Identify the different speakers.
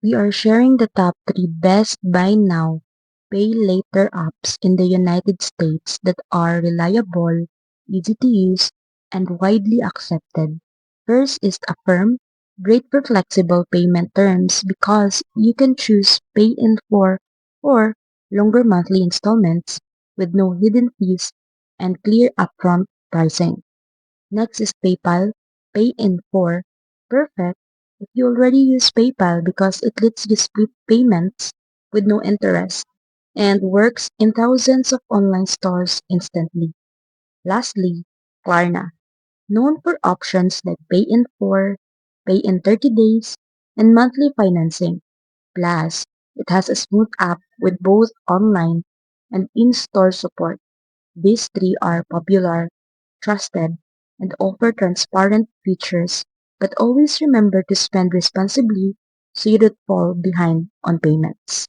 Speaker 1: We are sharing the top 3 best buy now, pay later apps in the United States that are reliable, easy to use, and widely accepted. First is Affirm, great for flexible payment terms because you can choose pay in 4 or longer monthly installments with no hidden fees and clear upfront pricing. Next is PayPal, Pay in 4. Perfect if you already use PayPal because it lets you split payments with no interest and works in thousands of online stores instantly. Lastly, Klarna, known for options like Pay in 4, Pay in 30 days, and monthly financing. Plus, it has a smooth app with both online and in-store support. These three are popular, trusted, and offer transparent features, but always remember to spend responsibly so you don't fall behind on payments.